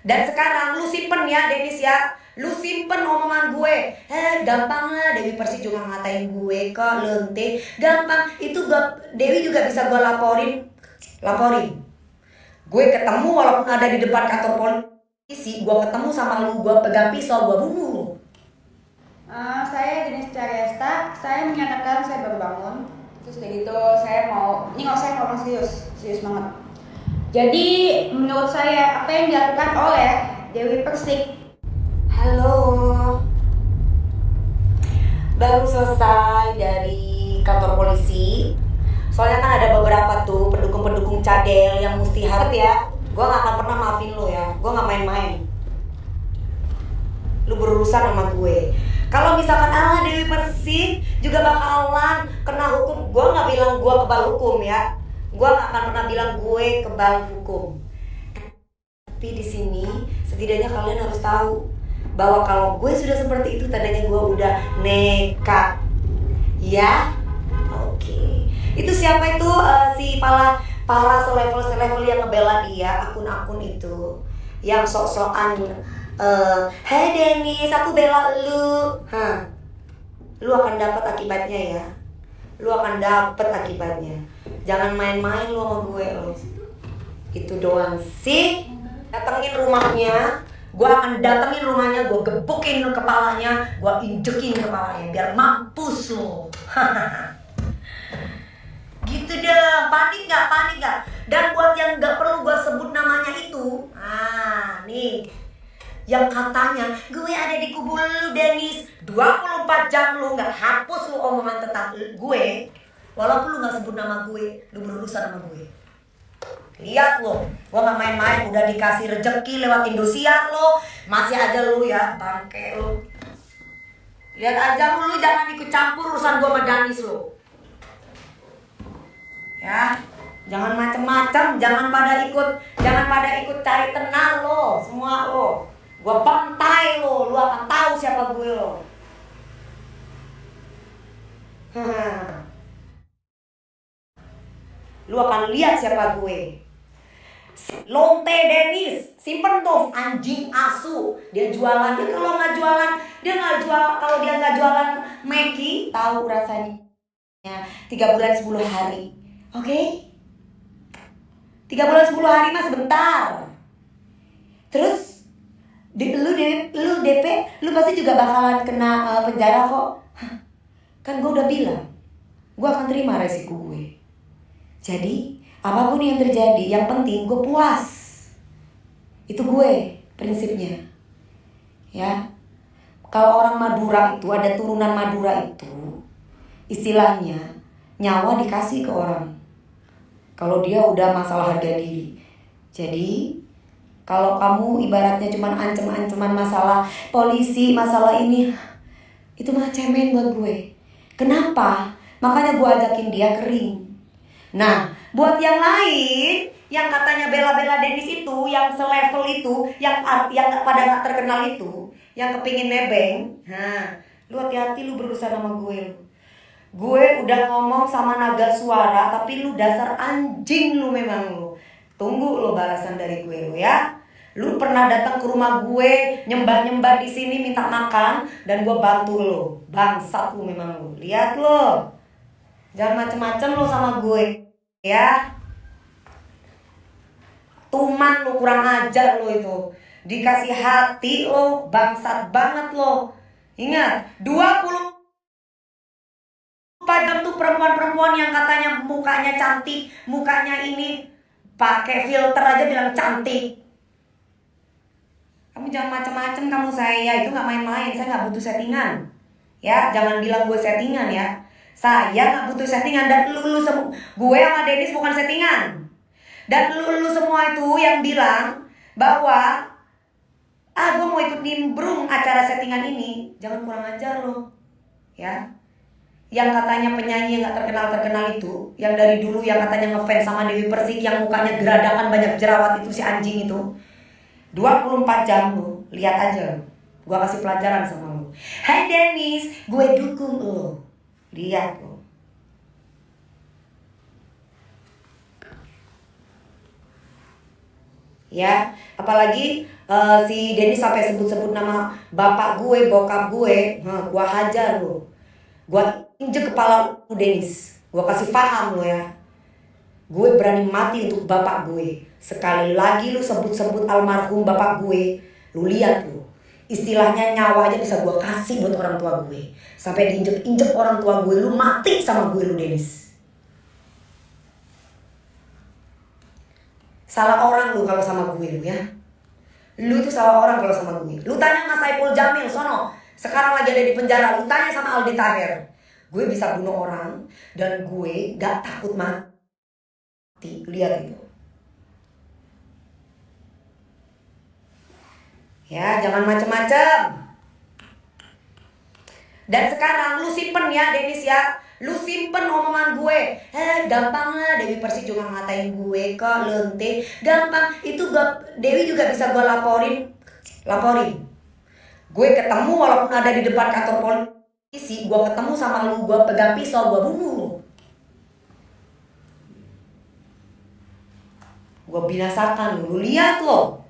Dan sekarang lu simpen ya Denis ya. Lu simpen omongan gue. Gampang lah Dewi Persik juga ngatain gue kok lente. Gampang. Itu Dewi juga bisa gue laporin. Gue ketemu walaupun ada di depan kantor polisi, gue ketemu sama lu, gue pegang pisau, gue bunuh lu. Saya Denis Cariesta, saya menyatakan saya baru bangun. Terus kayak gitu, saya ngomong serius banget. Jadi menurut saya apa yang dilakukan oleh Dewi Persik. Halo, baru selesai dari kantor polisi. Soalnya kan ada beberapa tuh pendukung-pendukung cadel yang mesti harap ya. Gue gak akan pernah maafin lo ya. Gue gak main-main. Lu berurusan sama gue. Kalau misalkan Dewi Persik juga bakalan kena hukum, gue gak bilang gue kebal hukum ya. Gue gak akan pernah bilang gue kebal hukum. Tapi di sini setidaknya kalian harus tahu bahwa kalau gue sudah seperti itu tandanya gue udah nekat. Ya, oke. Itu siapa itu si para selevel yang ngebela dia, akun-akun itu yang sok-sokan hey Denis, aku bela lu. Lu akan dapat akibatnya ya. Lu akan dapat akibatnya. Jangan main-main lu sama gue lo. Itu doang sih. Gue akan datengin rumahnya, gue gebukin kepalanya, gue injekin kepalanya biar mampus lo. Gitu dong, panik gak? Dan buat yang gak perlu gue sebut namanya itu, nih, yang katanya gue ada di kubu lu Denis 24 jam lu gak hapus lu omongan tentang gue. Walaupun lu gak sebut nama gue, lu berurusan sama gue. Lihat lo, gue gak main-main, udah dikasih rejeki lewat Indosiar lo, masih aja lu ya, bangke lo. Lihat aja lu jangan ikut campur urusan gue sama Danis lo. Ya, jangan macem-macem, jangan pada ikut cari tenar lo, semua lo. Gue bantai lo, lu akan tahu siapa gue lo. Lu akan lihat siapa gue. Lonte Denis, simpen tuh anjing asu. Dia jualan, kalau dia nggak jualan Meki, tahu rasanya 3 bulan 10 hari. Oke? 3 bulan 10 hari mah sebentar. Terus lu DP, lu pasti juga bakalan kena penjara kok. Kan gue udah bilang, gue akan terima resiko gue. Jadi apapun yang terjadi, yang penting gue puas. Itu gue prinsipnya. Ya. Kalau orang Madura itu, ada turunan Madura itu, istilahnya nyawa dikasih ke orang kalau dia udah masalah harga diri. Jadi kalau kamu ibaratnya cuman ancem-anceman masalah polisi, masalah ini, itu mah cemen buat gue. Kenapa? Makanya gue ajakin dia kering. Nah, buat yang lain yang katanya bela-bela Denis itu, yang selevel itu, yang pada gak terkenal itu, yang kepingin nebeng, lu hati-hati lu berurusan sama gue lu. Gue udah ngomong sama naga suara, tapi lu dasar anjing lu memang lu. Tunggu lu balasan dari gue lu ya. Lu pernah datang ke rumah gue, nyembah-nyembah di sini minta makan, dan gue bantu lu. Bangsat lu memang lu. Lihat lu. Jangan macem-macem lu sama gue ya. Tuman lu, kurang ajar lu itu. Dikasih hati lu, bangsat banget lu. Ingat, 24 jam tuh perempuan-perempuan yang katanya mukanya cantik, mukanya ini pakai filter aja bilang cantik. Kamu jangan macem-macem kamu saya, itu gak main-main, saya gak butuh settingan. Ya, jangan bilang gue settingan ya. Saya gak butuh settingan, dan lu semua, gue sama Denis bukan settingan. Dan lu semua itu yang bilang bahwa gue mau ikut nimbrung acara settingan ini, jangan kurang ajar lo. Ya. Yang katanya penyanyi yang gak terkenal-terkenal itu, yang dari dulu yang katanya ngefans sama Dewi Persik, yang mukanya geradakan banyak jerawat itu, si anjing itu, 24 jam lo, lihat aja. Gue kasih pelajaran sama lo. Hai Denis, gue dukung lo. Lihat lo. Ya, apalagi si Dennis sampai sebut-sebut nama bapak gue, bokap gue, gua hajar lu. Gua injek kepala lu Dennis. Gua kasih paham lu ya. Gue berani mati untuk bapak gue. Sekali lagi lu sebut-sebut almarhum bapak gue, lu lihat lu. Istilahnya nyawa aja bisa gue kasih buat orang tua gue. Sampai diinjek-injek orang tua gue, lu mati sama gue lu Dennis. Salah orang lu kalau sama gue lu ya. Lu itu salah orang kalau sama gue. Lu tanya sama Saiful Jamil sono, sekarang lagi ada di penjara. Lu tanya sama Aldi Taher. Gue bisa bunuh orang dan gue gak takut mati. Lihat itu. Ya, jangan macem-macem. Dan sekarang lu simpen ya Dennis ya. Lu simpen omongan gue. Gampang lah Dewi Persik juga ngatain gue kok lente. Gampang. Itu Dewi juga bisa gue laporin. Gue ketemu walaupun ada di depan kantor polisi, gue ketemu sama lu, gue pegang pisau, gue bunuh lu. Gue binasakan lu. Lu lihat lo.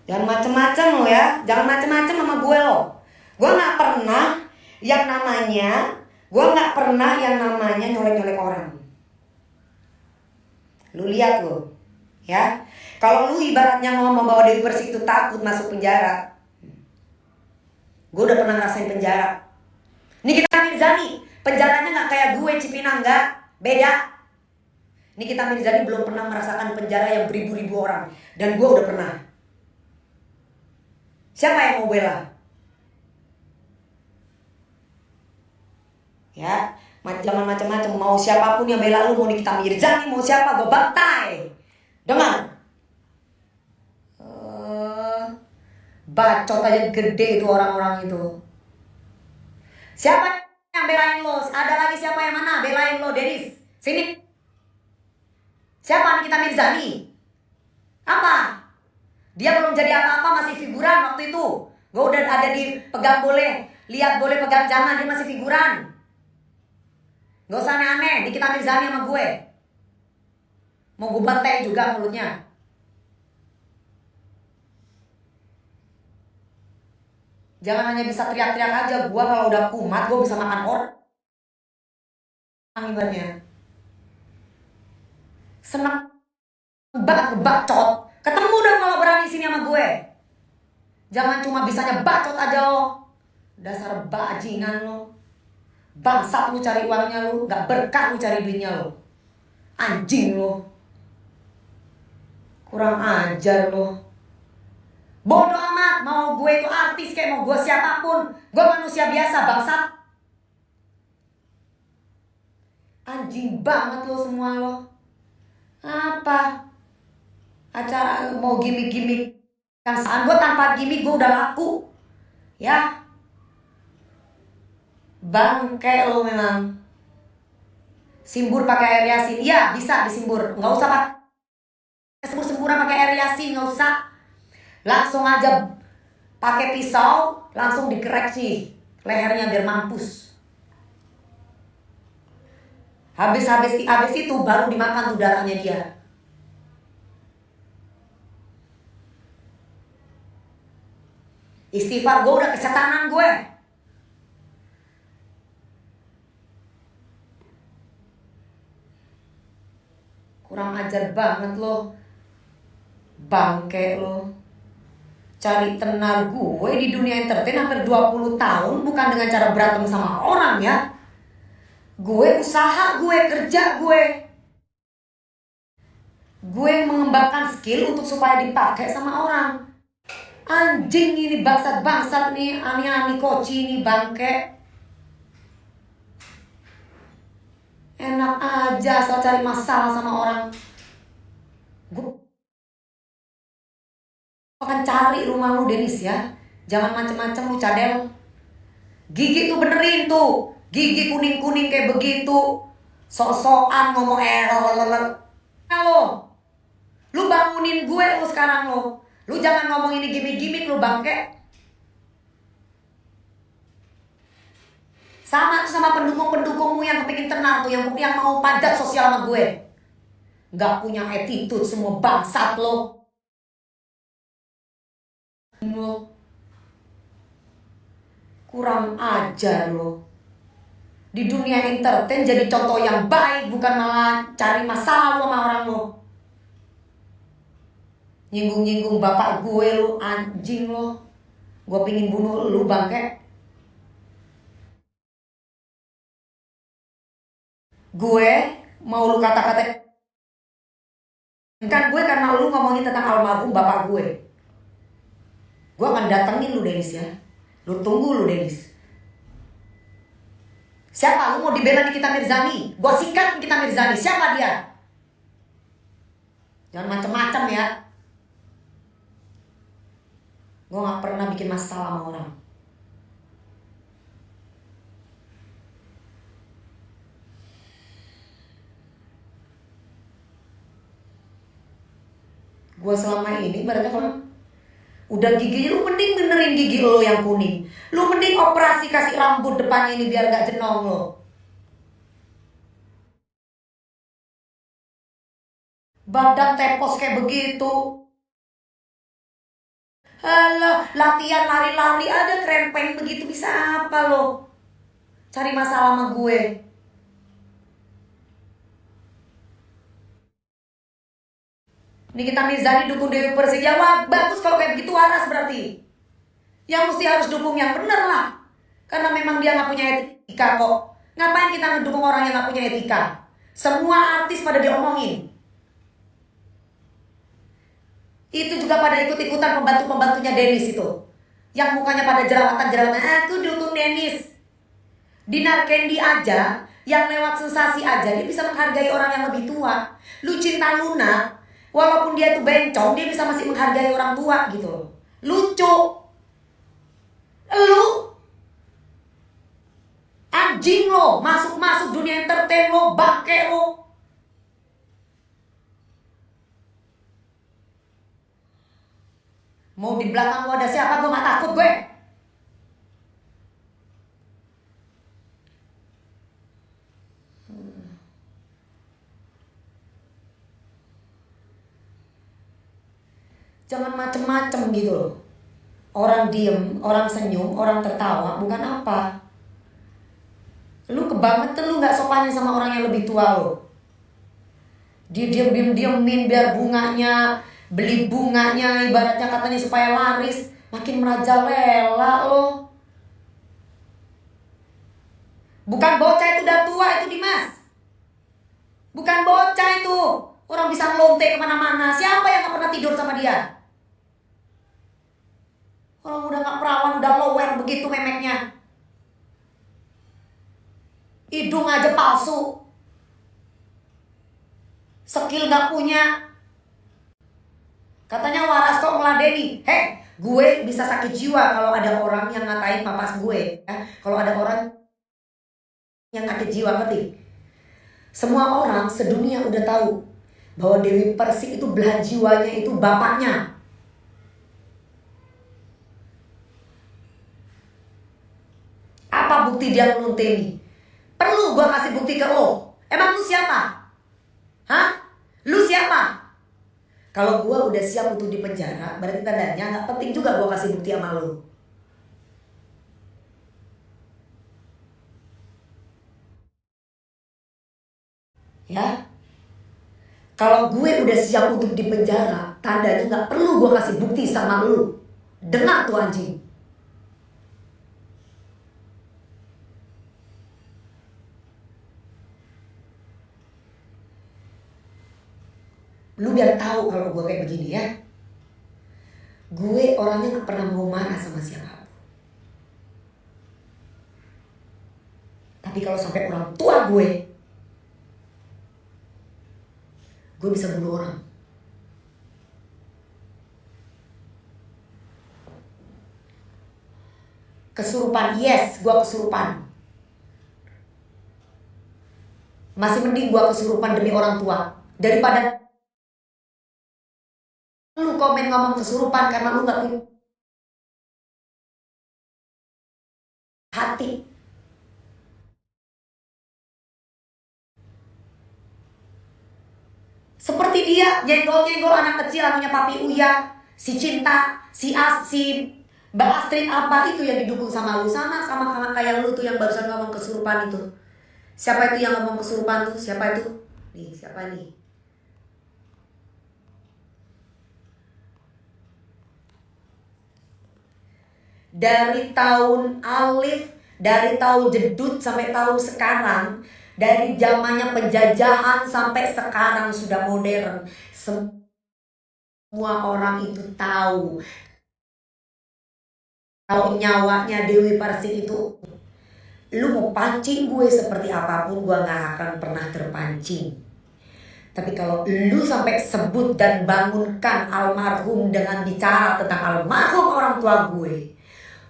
Jangan macem-macem lo ya. Jangan macem-macem sama gue lo. Gue gak pernah yang namanya nyolek-nyolek orang. Lu lihat lo ya. Kalau lu ibaratnya ngomong bahwa Dewi Persik itu takut masuk penjara, gue udah pernah ngerasain penjara. Nikita Mirzani penjaranya gak kayak gue Cipinang, enggak, beda. Nikita Mirzani belum pernah merasakan penjara yang beribu-ribu orang. Dan gue udah pernah. Siapa yang mau bela? Ya, jangan macam-macam. Mau siapapun yang bela lu, mau Nikita Mirzani, mau siapa, gue bantai. Dengar. Bacot aja gede itu orang-orang itu. Siapa yang belain lo? Ada lagi siapa yang mana belain lo, Dennis? Sini. Siapa Nikita Mirzani? Apa? Dia belum jadi apa-apa, masih figuran waktu itu. Gue udah ada di pegang boleh, lihat boleh pegang jangan, dia masih figuran. Gak usah aneh-aneh, Nikita Mirzani sama gue. Mau gue bantai juga mulutnya. Jangan hanya bisa teriak-teriak aja. Gue kalau udah kumat, gue bisa makan orang ibaratnya. Senang banget ngebacot. Ketemu dong kalau berani sini sama gue. Jangan cuma bisanya bacot aja lo. Dasar bajingan lo. Bangsat lu cari uangnya lu. Gak berkah lu cari duitnya lo. Anjing lo. Kurang ajar lo. Bodoh amat. Mau gue itu artis kayak mau gue siapapun. Gue manusia biasa bangsat. Anjing banget lo semua lo. Apa? Acara mau gimmick-gimmick. Yang saat gue tanpa gimmick gue udah laku. Ya. Bangke lo memang. Simbur pakai air yasin. Iya bisa disimbur. Nggak usah pakai sembur-semburan pakai air yasin. Nggak usah. Langsung aja pakai pisau. Langsung dikerek sih lehernya biar mampus. Habis itu baru dimakan tuh darahnya dia. Istighfar gue udah kesetanan gue. Kurang ajar banget lo. Bangke lo. Cari tenar gue di dunia entertain hampir 20 tahun. Bukan dengan cara berantem sama orang ya. Gue usaha, gue kerja, gue mengembangkan skill untuk supaya dipakai sama orang. Anjing ini bangsat-bangsat nih. Ani-ani koci ini bangke. Enak aja asal cari masalah sama orang. Gue akan cari rumah lu Dennis ya. Jangan macem-macem lu cadel. Gigi tuh benerin tuh. Gigi kuning-kuning kayak begitu. Sok-sokan ngomong lo. Lu bangunin gue lu sekarang lo. Lu jangan ngomong ini gimmick-gimmick lu bangke. Sama pendukung-pendukungmu yang kepingin tenar tuh, yang mau pajak sosial sama gue. Nggak punya attitude, semua bangsat lo. Kurang ajar lo. Di dunia entertain jadi contoh yang baik, bukan malah cari masalah lo sama orang lo. Nyinggung-nyinggung bapak gue lo, anjing lo. Gue pingin bunuh lo bangke. Gue mau lu kata-kata kan gue karena lu ngomongin tentang almarhum bapak gue. Gue akan datengin lu Denis ya. Lu tunggu lu Denis. Siapa? Lu mau dibela Nikita Mirzani? Gue sikat Nikita Mirzani. Siapa dia? Jangan macem-macem ya. Gue gak pernah bikin masalah sama orang. Gue selama ini ibaratnya kalau udah gigi lu mending benerin gigi lo yang kuning. Lu mending operasi kasih rambut depannya ini biar gak jenong lo. Badan tepos kayak begitu. Halah, latihan lari-lari ada krempeng begitu bisa apa lo? Cari masalah sama gue. Nikita Mirzani dukung Dewi Persik. Ya wah, bagus kalau kayak begitu waras berarti. Yang mesti harus dukung yang bener lah. Karena memang dia gak punya etika kok. Ngapain kita ngedukung orang yang gak punya etika? Semua artis pada diomongin. Itu juga pada ikut-ikutan pembantu-pembantunya Denis itu. Yang mukanya pada jerawatan-jerawatan. Aku dukung Denis. Dinar Candy aja, yang lewat sensasi aja, dia bisa menghargai orang yang lebih tua. Lucinta Luna, walaupun dia tuh bencong, dia bisa masih menghargai orang tua gitu loh. Lucu. Lu anjing lo, masuk-masuk dunia entertain lo, bangke lo. Mau di belakang lo ada siapa, gue gak takut gue. Jangan macem-macem gitu loh. Orang diem, orang senyum, orang tertawa, bukan apa. Lu kebangetan lu gak sopannya sama orang yang lebih tua lo. Dia diemin biar bunganya, beli bunganya ibaratnya katanya supaya laris, makin merajalela lo. Bukan bocah itu, udah tua itu Dimas. Bukan bocah itu. Orang bisa ngelonte kemana-mana. Siapa yang gak pernah tidur sama dia? Orang udah gak perawan, udah lower begitu memeknya. Hidung aja palsu. Skill gak punya. Katanya waras kok ngeladeni. Heh, gue bisa sakit jiwa kalau ada orang yang ngatain papas gue ya. Kalau ada orang yang sakit jiwa, ngerti? Semua orang sedunia udah tahu bahwa Dewi Persik itu belahan jiwanya itu bapaknya. Apa bukti dia ngelunteni? Perlu gua kasih bukti ke lo? Emang lu siapa? Hah? Lu siapa? Kalau gua udah siap untuk dipenjara, berarti tandanya nggak penting juga gua kasih bukti sama lu. Ya? Kalau gue udah siap untuk dipenjara, tandanya nggak perlu gua kasih bukti sama lu. Dengar tuh anjing. Lu biar tahu kalau gue kayak begini ya. Gue orangnya gak pernah mau marah sama siapa. Tapi kalau sampai orang tua gue bisa bunuh orang. Kesurupan, yes, gue kesurupan. Masih mending gue kesurupan demi orang tua daripada lu komen ngomong kesurupan karena lu gak punya hati. Seperti dia nyenggol-nyenggol anak kecil namanya Papi Uya, si Cinta, si Mbak Astrid apa itu yang didukung sama lu, sama kayak lu tuh yang barusan ngomong kesurupan itu. Siapa itu yang ngomong kesurupan tuh? Siapa itu? Nih, siapa nih? Dari tahun Alif, dari tahun Jedut sampai tahun sekarang, dari zamannya penjajahan sampai sekarang sudah modern, semua orang itu tahu nyawanya Dewi Persik itu. Lu mau pancing gue seperti apapun, gue gak akan pernah terpancing. Tapi kalau lu sampai sebut dan bangunkan almarhum dengan bicara tentang almarhum orang tua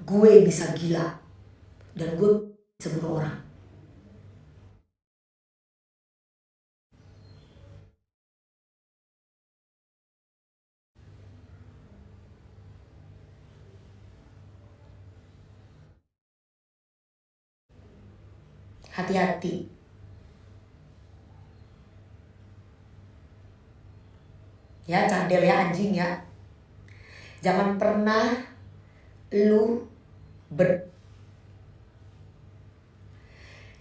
gue bisa gila. Dan gue bisa bunuh orang. Hati-hati. Ya, cadel ya, anjing ya. Jangan pernah lu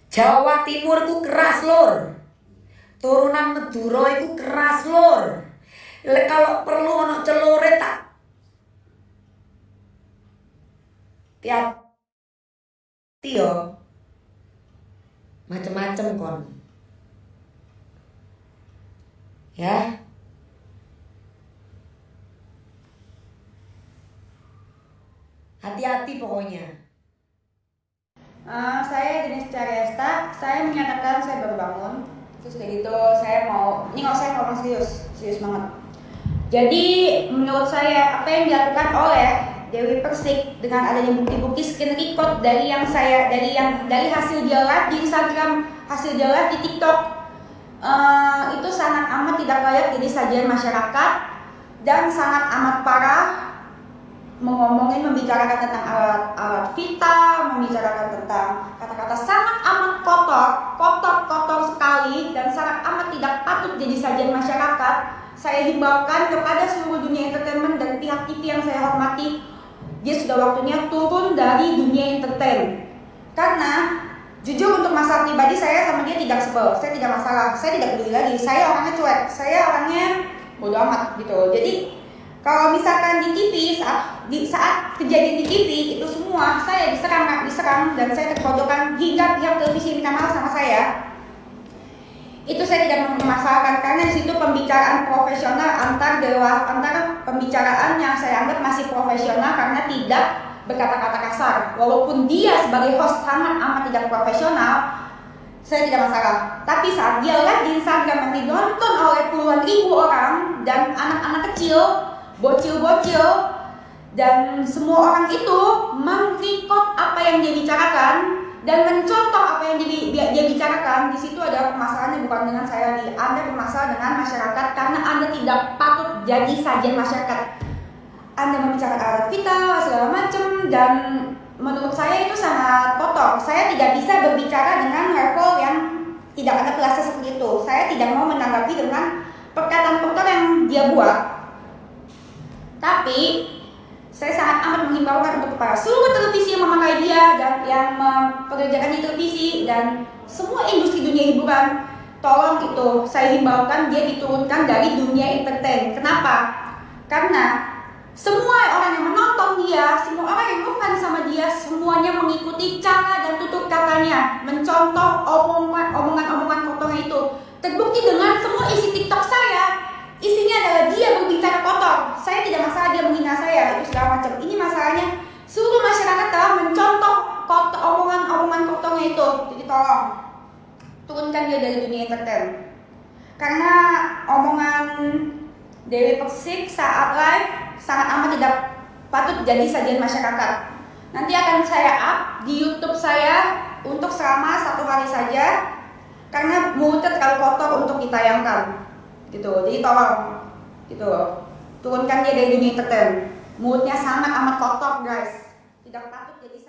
Jawa Timur itu keras lor. Turunan Madura itu keras lor. Kalau perlu ono celore tak hati-hati yo. Macem-macem kon. Ya. Hati-hati pokoknya. Saya Denis Cariesta, saya menyatakan saya baru bangun. Terus kayak gitu saya ngomong serius banget. Jadi menurut saya apa yang dilakukan oleh Dewi Persik dengan adanya bukti-bukti screen record dari hasil dia live di Instagram, hasil dia live di TikTok, itu sangat amat tidak layak jadi sajian masyarakat dan sangat amat parah. Membicarakan tentang alat vital, membicarakan tentang kata-kata sangat amat kotor sekali dan sangat amat tidak patut jadi sajian masyarakat. Saya himbaukan kepada seluruh dunia entertainment dan pihak TV yang saya hormati, dia sudah waktunya turun dari dunia entertain. Karena jujur untuk masalah pribadi saya sama dia tidak sebel, saya tidak masalah, saya tidak peduli lagi, saya orangnya cuek, saya orangnya bodo amat gitu. Jadi kalau misalkan di TV saat kejadian di TV itu semua saya diserang dan saya terpojokan hingga pihak televisi minta maaf sama saya. Itu saya tidak memasalahkan karena di situ pembicaraan profesional antar pembicaraan yang saya anggap masih profesional karena tidak berkata-kata kasar. Walaupun dia sebagai host sangat amat tidak profesional, saya tidak masalah. Tapi saat dia live di Instagram yang ditonton oleh puluhan ribu orang dan anak-anak kecil, bocil-bocil, dan semua orang itu mengrecord apa yang dia bicarakan dan mencontoh apa yang dia bicarakan. Di situ ada permasalahannya bukan dengan saya lagi. Anda bermasalah dengan masyarakat karena Anda tidak patut jadi sajian masyarakat. Anda membicarakan alat vital segala macam dan menurut saya itu sangat kotor. Saya tidak bisa berbicara dengan level yang tidak ada kelasnya seperti itu. Saya tidak mau menanggapi dengan perkataan kotor yang dia buat. Tapi saya sangat amat menghimbaukan untuk para seluruh televisi yang memakai dia dan yang mempekerjakan di televisi dan semua industri dunia hiburan, tolong itu saya himbaukan dia diturunkan dari dunia entertain. Kenapa? Karena semua orang yang menonton dia, semua orang yang ngefans sama dia, semuanya mengikuti cara dan tutur katanya, mencontoh omongan-omongan kotornya itu. Terbukti dengan semua isi TikTok saya. Isinya adalah dia berbicara kotor. Saya tidak masalah dia menghina saya, itu segala macam. Ini masalahnya seluruh masyarakat telah mencontoh omongan kotornya itu. Jadi tolong turunkan dia dari dunia entertain. Karena omongan Dewi Persik saat live sangat amat tidak patut jadi sajian masyarakat. Nanti akan saya up di YouTube saya untuk selama 1 hari saja karena mulutnya terlalu kotor untuk ditayangkan. Gitu. Jadi tolong gitu. Turunkan dia dari dunia entertain. Mulutnya sangat amat kotor, guys. Tidak patut jadi